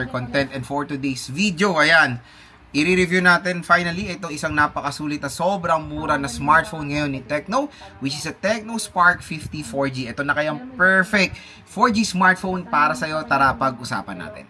content. And for today's video, ayan, i-review natin finally ito isang napakasulit na sobrang mura na smartphone ngayon ni Tecno, which is a Tecno Spark 50 4G. Ito na kayang perfect 4G smartphone para sa'yo. Tara, pag-usapan natin.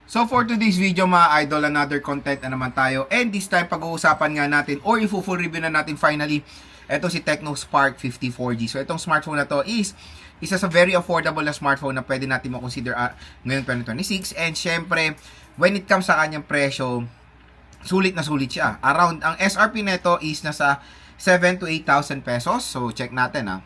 So for today's video mga idol, another content na naman tayo. And this time pag-uusapan nga natin or i-full review na natin finally ito si Tecno Spark 50 4G. So itong smartphone na to is isa sa very affordable na smartphone na pwede natin makonsider ngayon 2026. And syempre, when it comes sa kanyang presyo, sulit na sulit siya. Around, ang SRP nito is nasa 7 to 8,000 pesos. So check natin .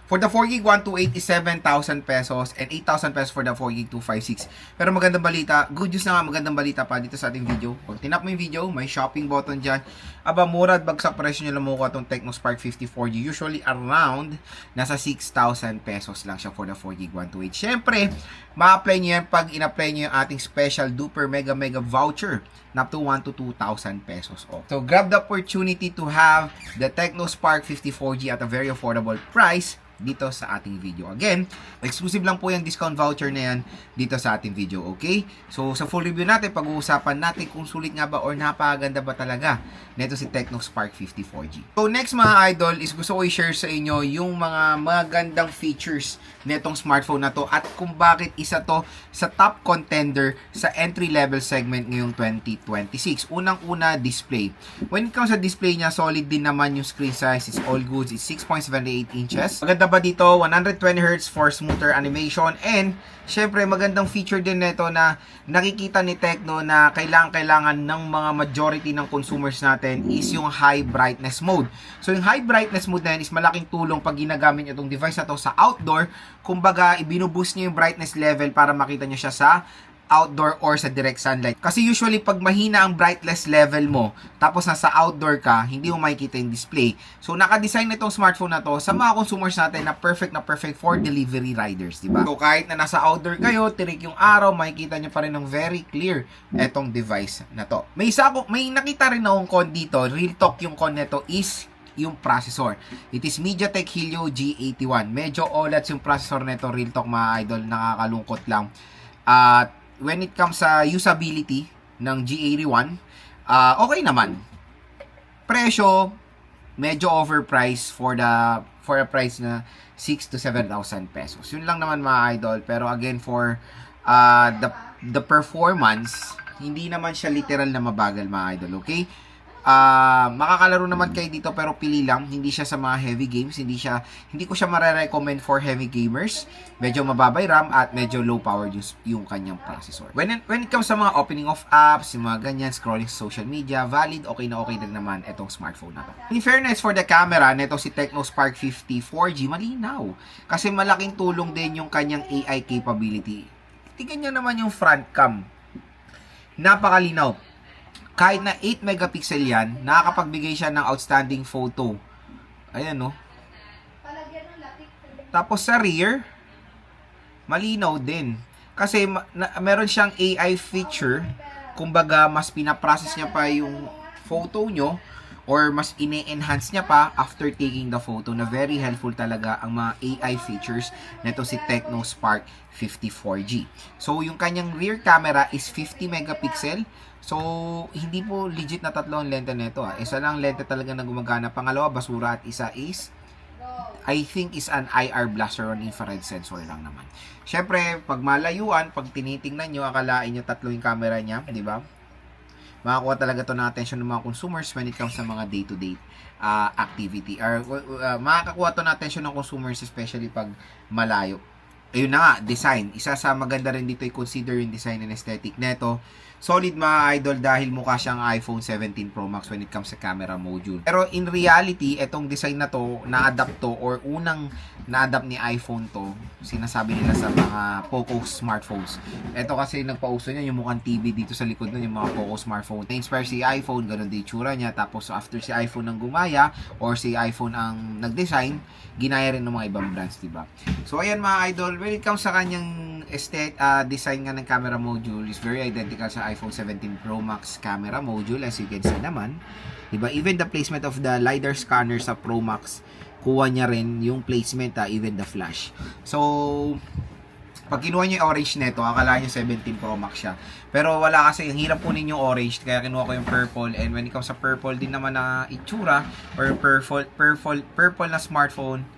For the 4GB 128 is 7,000 pesos and 8,000 pesos for the 4GB 256. Pero magandang balita, good news na nga, magandang balita pa dito sa ating video. Pag tinap mo yung video, may shopping button dyan. Aba, mura at bagsak presyo nyo lang makuha itong Tecno Spark 50 4G. Usually around, nasa 6,000 pesos lang siya for the 4GB 128. Siyempre, ma-apply nyo yan pag in-apply nyo yung ating special duper mega voucher na up to 1 to 2,000 pesos off. So, grab the opportunity to have the Tecno Spark 50 4G at a very affordable price dito sa ating video. Again, exclusive lang po yung discount voucher na yan dito sa ating video, okay? So, sa full review natin, pag-uusapan natin kung sulit nga ba or napakaganda ba talaga nito si Tecno Spark 50 4G. So, next mga idol is gusto ko i-share sa inyo yung mga magandang features netong smartphone na to at kung bakit isa to sa top contender sa entry-level segment ngayong 2026. Unang-una, display. When it comes sa display niya, solid din naman yung screen size. It's all good. It's 6.78 inches. Maganda ba dito? 120Hz for smoother animation and syempre magandang feature din nito na nakikita ni Tecno na kailangan ng mga majority ng consumers natin is yung high brightness mode. So yung high brightness mode na yan is malaking tulong pag ginagamit nyo itong device na to sa outdoor. Kumbaga, ibinuboost nyo yung brightness level para makita nyo siya sa outdoor or sa direct sunlight. Kasi usually pag mahina ang brightness level mo, tapos nasa outdoor ka, hindi mo makikita yung display. So naka-design na itong smartphone na to sa mga consumers natin na perfect for delivery riders, di ba? So kahit na nasa outdoor kayo, tirik yung araw, makikita nyo pa rin ng very clear etong device na to. May nakita rin akong con dito, real talk yung con nito is yung processor. It is MediaTek Helio G81. Medyo OLED yung processor nito, real talk mga idol, nakakalungkot lang. At when it comes sa usability ng G81, okay naman. Presyo, medyo overpriced for a price na 6 to 7,000 pesos. Yun lang naman mga idol. Pero again, for the performance, hindi naman siya literal na mabagal mga idol, okay? Makakalaro naman kayo dito pero pili lang, hindi siya sa mga heavy games, hindi ko siya mare-recommend for heavy gamers. Medyo mababay RAM at medyo low power yung kanyang processor. When it comes sa mga opening of apps, yung mga ganyan, scrolling sa social media, valid, okay na okay din naman itong smartphone na to. In fairness for the camera, neto si Tecno Spark 50 4G, malinaw. Kasi malaking tulong din yung kanyang AI capability. Tingnan nyo naman yung front cam. Napakalinaw. Kahit na 8 megapixel yan, nakakapagbigay siya ng outstanding photo. Ayan, no? Tapos sa rear, malinaw din. Kasi meron siyang AI feature. Kumbaga, mas pinaprocess niya pa yung photo nyo or mas ine-enhance niya pa after taking the photo na very helpful talaga ang mga AI features nito si Tecno Spark 50 4G. So, yung kanyang rear camera is 50 megapixel. So, hindi po legit na tatlo ang lente nito. Isa lang lente talaga na gumagana. Pangalawa, basura at isa is, I think is an IR blaster on infrared sensor lang naman. Syempre, pag malayuan, pag tinitingnan nyo, akalain nyo tatlo yung camera niya, di ba? Makakuha talaga to ng attention ng mga consumers when it comes sa mga day-to-day activity. Or makakakuha to ng attention ng consumers especially pag malayo. Ayun na nga, design. Isa sa maganda rin dito i-consider yung design and aesthetic neto. Solid mga idol dahil mukha siyang iPhone 17 Pro Max when it comes sa camera module. Pero in reality, etong design na to, na-adapt to or unang na-adapt ni iPhone to, sinasabi nila sa mga Poco smartphones. Ito kasi nagpauso niya yung mukhang TV dito sa likod nun, yung mga Poco smartphone. Na-inspire si iPhone, ganun din itsura niya. Tapos after si iPhone ang gumaya or si iPhone ang nag-design, ginaya rin ng mga ibang brands, diba? So ayan mga idol, when it comes sa kanyang design nga ng camera module is very identical sa iPhone 17 Pro Max camera module as you can see naman. Diba? Even the placement of the LiDAR scanner sa Pro Max, kuha niya rin yung placement, even the flash. So, pag kinuha nyo yung orange neto, akala nyo 17 Pro Max siya. Pero wala kasi, ang hirap kunin yung orange, kaya kinuha ko yung purple. And when it comes sa purple din naman na itsura, or purple na smartphone,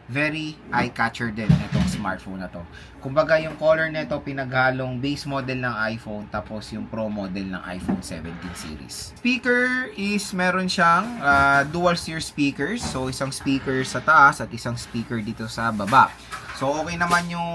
very eye-catcher din itong smartphone na to. Kumbaga yung color nito pinaghalong base model ng iPhone tapos yung Pro model ng iPhone 17 series. Speaker is meron siyang dual steer speakers. So isang speaker sa taas at isang speaker dito sa baba. So okay naman yung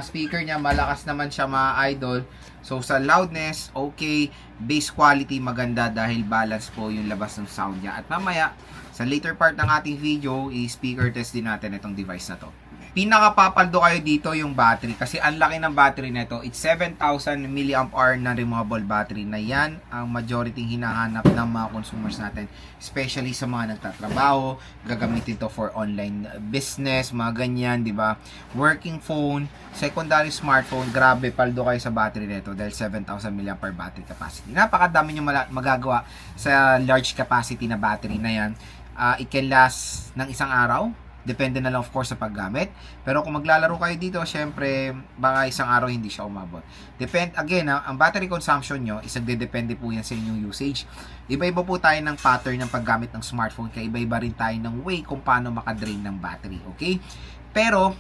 speaker niya, malakas naman siya mga idol. So sa loudness, okay, bass quality maganda dahil balance po yung labas ng sound niya. At mamaya sa later part ng ating video, i-speaker test din natin itong device na to. Pinakapapaldo kayo dito yung battery kasi ang laki ng battery nito. It's 7,000 mAh na removable battery na yan ang majority hinahanap ng mga consumers natin, especially sa mga nagtatrabaho, gagamitin to for online business, mga ganyan, di ba? Working phone, secondary smartphone, grabe, paldo kayo sa battery nito dahil 7,000 mAh battery capacity. Napakadami nyo magagawa sa large capacity na battery na yan. It can last ng isang araw. Depende na lang of course sa paggamit. Pero kung maglalaro kayo dito, syempre, baka isang araw hindi siya umabot. Again, ang battery consumption nyo, depende po yan sa inyong usage. Iba-iba po tayo ng pattern ng paggamit ng smartphone. Kaya iba-iba rin tayo ng way kung paano makadrain ng battery. Okay? Pero,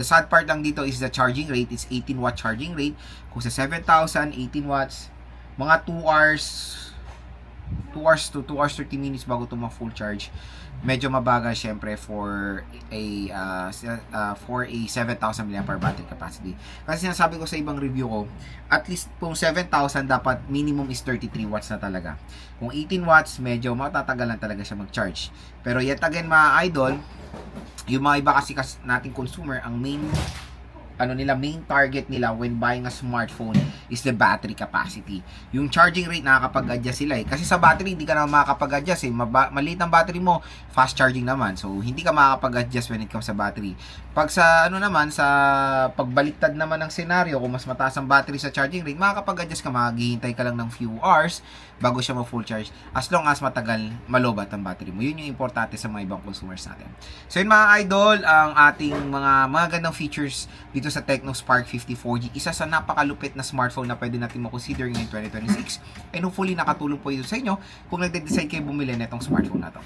the sad part lang dito is the charging rate. It's 18 watt charging rate. Kung sa 7,000, 18 watts, mga 2 hours to 2 hours 30 minutes bago ito ma-full charge. Medyo mabagal syempre for a 7,000 mAh battery capacity. Kasi sinasabi ko sa ibang review ko, at least kung 7,000 dapat minimum is 33 watts na talaga. Kung 18 watts, medyo matatagalan talaga siya mag-charge. Pero yet again mga idol, yung mga iba kasi nating consumer, ang main target nila when buying a smartphone is the battery capacity. Yung charging rate, nakakapag-adjust sila eh. Kasi sa battery, hindi ka na makakapag-adjust eh. Maliit ang battery mo, fast charging naman. So, hindi ka makakapag-adjust when it comes sa battery. Pag sa, sa pagbaliktad naman ng senaryo, kung mas mataas ang battery sa charging rate, makakapag-adjust ka, maghihintay ka lang ng few hours bago siya ma-full charge. As long as matagal, malobat ang battery mo. Yun yung importante sa mga ibang consumers natin. So, yun mga idol, ang ating mga gandang features dito sa Tecno Spark 50 4G. Isa sa napakalupit na smartphone na pwede natin ma-consider ngayong 2026. And hopefully nakatulong po ito sa inyo kung nagde-decide kayo bumili na itong smartphone na to.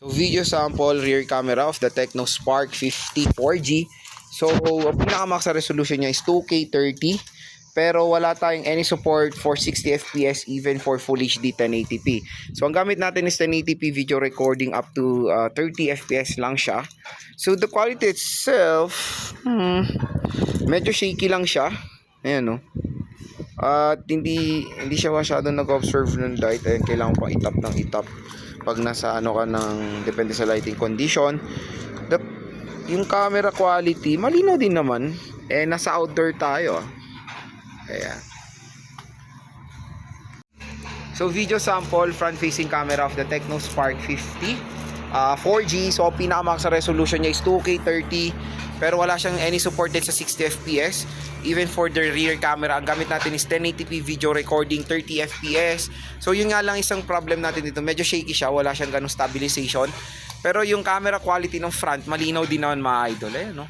So, video sample rear camera of the Tecno Spark 50 4G. So, ang pinakamax na resolution niya is 2K 30. Pero wala tayong any support for 60 FPS even for Full HD 1080p. So, ang gamit natin is 1080p video recording up to 30 FPS lang siya. So, the quality itself, medyo shaky lang siya. Ayan, no? At hindi siya masyadong nag-observe ng light. Ayan, kailangan pang itap ng itap pag nasa ka ng depende sa lighting condition. Yung camera quality malinaw din naman, nasa outdoor tayo. Ayan. So video sample front facing camera of the Tecno Spark 50. 4G. So pinakamax sa resolution niya is 2K 30, pero wala siyang any support din sa 60 FPS. Even for the rear camera, ang gamit natin is 1080p video recording, 30 FPS. So yun nga lang isang problem natin dito, medyo shaky siya, wala siyang ganung stabilization. Pero yung camera quality ng front, malinaw din naman mga idol, no?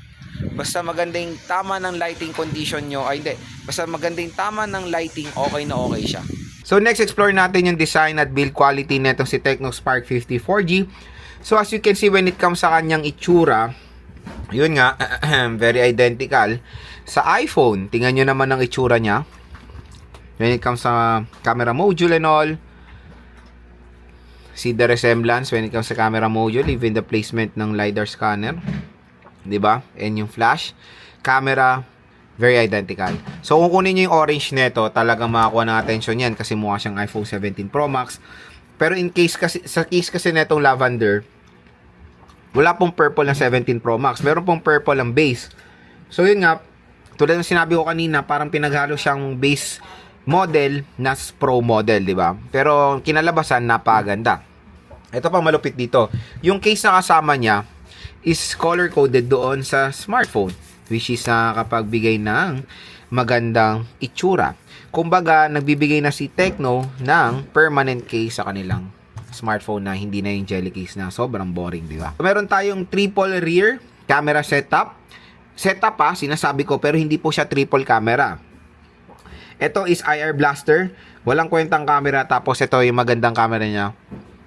Basta maganda yung tama ng lighting condition nyo, basta maganda yung tama ng lighting, okay na okay siya. So next, explore natin yung design at build quality nito si Tecno Spark 50 4G. So as you can see, when it comes sa kanyang itsura, yun nga, very identical sa iPhone. Tingnan nyo naman ang itsura niya. When it comes sa camera module and all, see the resemblance when it comes sa camera module, even the placement ng LiDAR scanner. 'Di ba? And yung flash camera, very identical. So kung kunin niyo yung orange nito, talagang makakuha ng attention yan kasi mukha siyang iPhone 17 Pro Max. Pero in case kasi, sa case kasi netong lavender, wala pong purple ng 17 Pro Max. Meron pong purple ang base. So yun nga, tulad ng sinabi ko kanina, parang pinaghalo siyang base model na Pro model, 'di ba? Pero kinalabasan napakaganda. Ito pa malupit dito. Yung case na kasama niya is color coded doon sa smartphone, which is nakapagbigay ng magandang itsura. Kumbaga, nagbibigay na si Tecno ng permanent case sa kanilang smartphone na hindi na yung jelly case na sobrang boring, di ba? Meron tayong triple rear camera setup. Setup sinasabi ko, pero hindi po siya triple camera. Ito is IR blaster, walang kwentang camera, tapos ito yung magandang camera niya,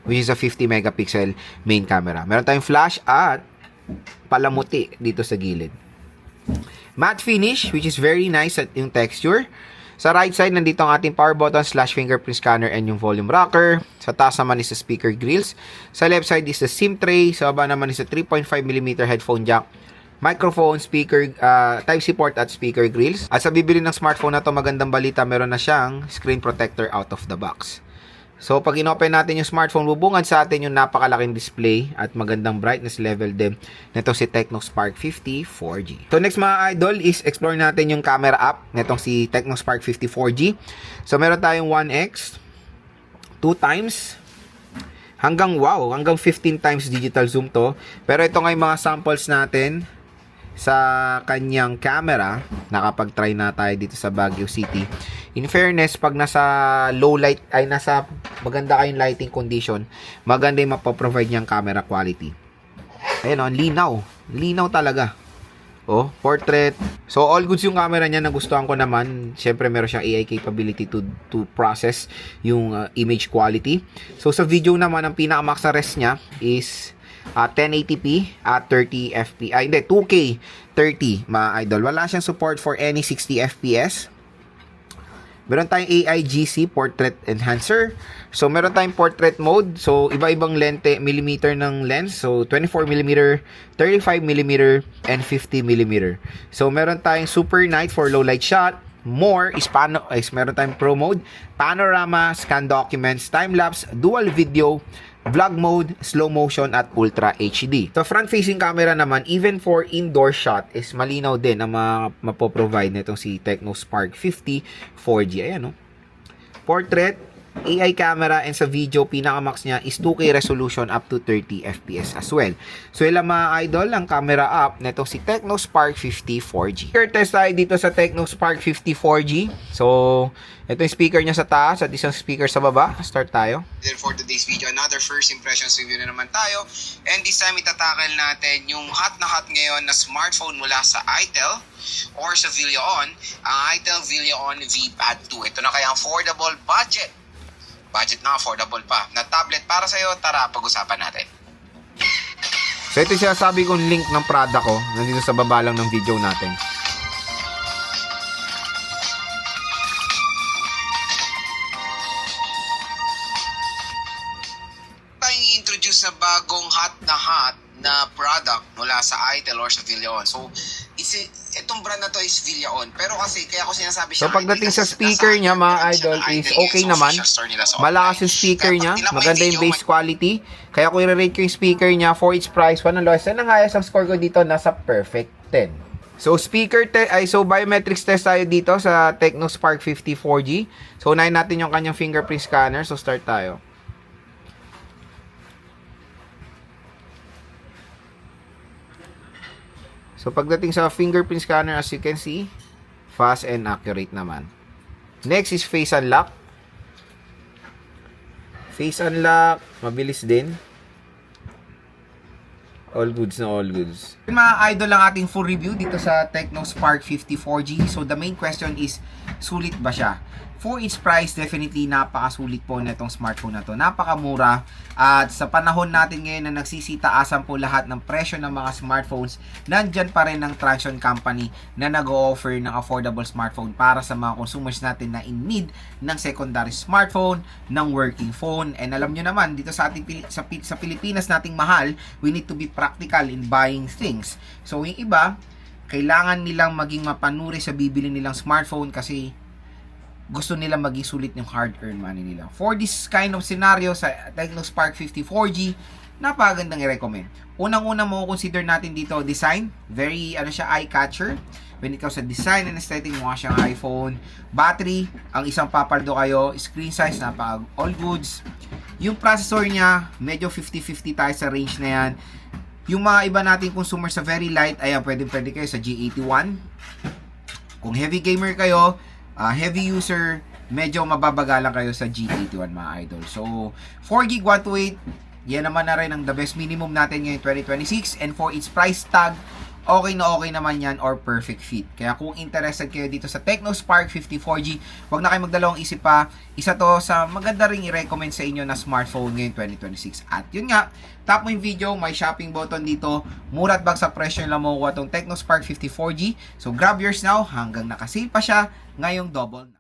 which is a 50 megapixel main camera. Meron tayong flash at palamuti dito sa gilid. Matte finish, which is very nice at yung texture. Sa right side, nandito ang ating power button / fingerprint scanner and yung volume rocker. Sa taas naman is the speaker grills. Sa left side is the SIM tray. Sa baba naman is the 3.5mm headphone jack, microphone, speaker, Type-C port at speaker grills. At sa bibili ng smartphone na to, magandang balita, meron na siyang screen protector out of the box. So, pag in-open natin yung smartphone, bubungad sa atin yung napakalaking display at magandang brightness level din nito si Tecno Spark 50 4G. So, next mga idol is explore natin yung camera app nitong si Tecno Spark 50 4G. So, meron tayong 1x, 2 times, hanggang 15 times digital zoom to. Pero ito nga yung mga samples natin sa kanyang camera. Nakapag-try na tayo dito sa Baguio City. In fairness, pag nasa low light, ay nasa maganda kayong lighting condition, maganda yung mapaprovide niyang camera quality. Ayan o, linaw. Linaw talaga. Oh, portrait. So, all goods yung camera niya, nagustuhan ko naman. Siyempre, meron siyang AI capability to process yung image quality. So, sa video naman, ang pinaka-max na res niya is 1080p at 30 fps. Hindi, 2K 30, mga idol. Wala siyang support for any 60 fps. Meron tayong AIGC portrait enhancer. So meron tayong portrait mode. So iba-ibang lente, millimeter ng lens. So 24mm, 35mm and 50mm. So meron tayong super night for low light shot. More is meron tayong pro mode, panorama, scan documents, time lapse, dual video, vlog mode, slow motion at ultra HD. So front facing camera naman, even for indoor shot, is malinaw din ang mapoprovide nitong si Tecno Spark 50 4G. Ayan, no? Portrait, AI camera, and sa video, pinaka-max niya is 2K resolution up to 30 FPS as well. So ilang mga idol, ang camera app nitong si Tecno Spark 50 4G. Speaker test tayo dito sa Tecno Spark 50 4G. So, ito yung speaker niya sa taas at isang speaker sa baba. Start tayo. Then for today's video, another first impressions review na naman tayo. And this time, itatakal natin yung hot na hot ngayon na smartphone mula sa ITEL or sa Villeon, ang ITEL Villeon V-Pad 2. Ito na kaya affordable budget na affordable pa na tablet para sa'yo. Tara, pag-usapan natin. So ito siya, sabi kong link ng product ko, nandito sa baba lang ng video natin. Tayong introduce na bagong hot na product mula sa ITEL or sa Villeon. So itong brand na to is Villeon. Pero kasi, kaya ko sinasabi siya. So, pagdating sa speaker niya, mga idol, is okay naman. Malakas yung speaker niya. Maganda yung base quality. Kaya kung i-rate ko yung speaker niya for its price, 1 ang lowest. And ang highest ang score ko dito, nasa perfect 10. So, biometrics test tayo dito sa Tecno Spark 50 4G. So, unahin natin yung kanyang fingerprint scanner. So, start tayo. So, pagdating sa fingerprint scanner, as you can see, fast and accurate naman. Next is face unlock. Face unlock, mabilis din. All goods na all goods. Mga idol, lang ating full review dito sa Tecno Spark 50 4G. So, the main question is, sulit ba siya? For its price, definitely napakasulit po na itong smartphone na to. Napakamura. At sa panahon natin ngayon na nagsisitaasan po lahat ng presyo ng mga smartphones, nandyan pa rin ng Transsion Company na nag-o-offer ng affordable smartphone para sa mga consumers natin na in need ng secondary smartphone, ng working phone. And alam nyo naman, dito sa ating sa Pilipinas nating mahal, we need to be practical in buying things. So yung iba, kailangan nilang maging mapanuri sa bibili nilang smartphone kasi gusto nila maging sulit yung hard-earned money nila. For this kind of scenario sa Tecno Spark 50 4G, napakagandang i-recommend. Unang-una mo consider natin dito design, very eye-catcher. When it comes sa design and aesthetic, mukha siyang iPhone. Battery, ang isang papaldo kayo. Screen size, all goods. Yung processor niya, medyo 50-50 tayo sa range na yan. Yung mga iba nating consumer sa very light, ayan, pwede kayo sa G81. Kung heavy gamer kayo, heavy user, medyo mababagalan kayo sa G81 mga idol. So, 4GB 128, yan naman na rin ang the best minimum natin ngayon 2026. And for its price tag, okay naman yan or perfect fit. Kaya kung interested kayo dito sa Tecno Spark 50 4G, wag na kayo magdalawang isip pa. Isa to sa maganda ring i-recommend sa inyo na smartphone ngayon 2026. At yun nga, tap mo yung video, may shopping button dito. Mura at bagsak presyo lang makukuha tong Tecno Spark 50 4G. So grab yours now hanggang nakasale pa siya ngayong double.